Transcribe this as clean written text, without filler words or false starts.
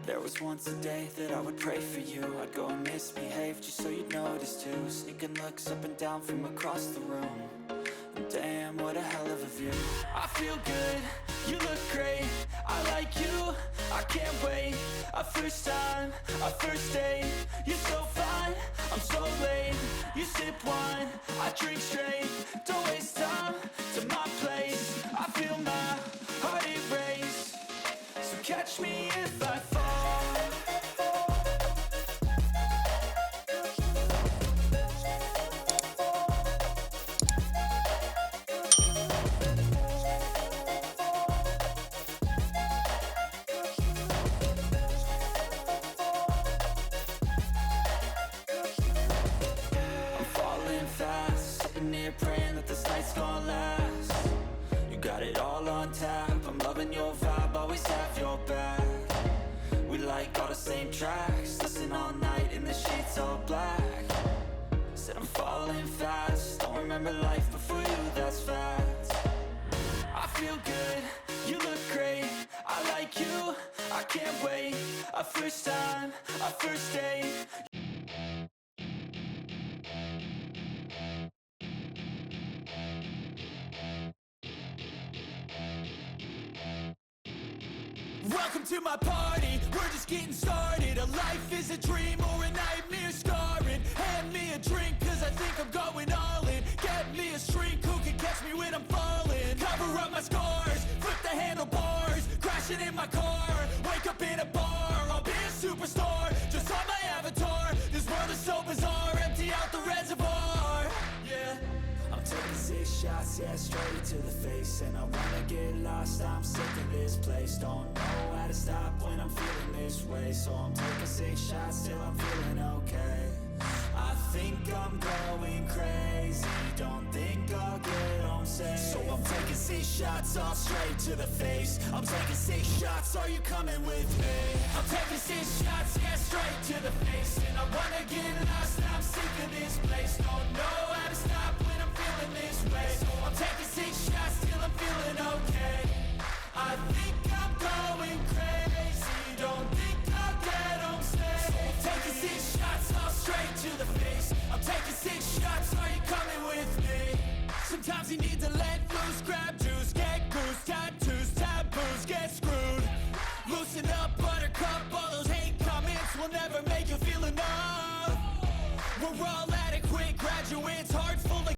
There was once a day that I would pray for you. I'd go and misbehave just so you'd notice too. Sneaking looks up and down from across the room. And damn, what a hell of a view. I feel good, you look great, I like you, I can't wait. A first time, a first date, you're so fine, I'm so late. You sip wine, I drink straight. Don't waste time to my place. I feel my heart erase. So catch me if I fall. I'm falling fast, sitting here praying that this night's gonna last. You got it all on tap, I'm loving your vibe, always have your back. We like all the same tracks, listen all night in the sheets all black. Said I'm falling fast, don't remember life before you, that's fact. I feel good, you look great, I like you, I can't wait. A first time, a first date. Welcome to my party, we're just getting started. A life is a dream or a nightmare scarring. Hand me a drink cause I think I'm going all in. Get me a shrink who can catch me when I'm falling. Cover up my scars, flip the handlebars. Crashing in my car, wake up in a bar. I'll be a superstar, just on my avatar. This world is so bizarre, empty out the reservoir. Yeah, I'm taking 6 shots, yeah, straight to the face. And I wanna get lost, I'm sick of this place. Don't know how to stop when I'm feeling this way. So I'm taking 6 shots till I'm feeling okay. I think I'm going crazy, don't think I'll get home safe. So I'm taking 6 shots all straight to the face. I'm taking 6 shots, are you coming with me? I'm taking 6 shots, yeah, straight to the face. And I wanna get lost, I'm sick of this place. Don't know how to stop when I'm feeling this way. So I'm taking 6 shots till I'm feeling okay. I think I'm going crazy, don't think I'll get home safe. So I'm taking 6 shots all straight to the face. I'm taking 6 shots, are you coming with me? Sometimes you need to let loose, grab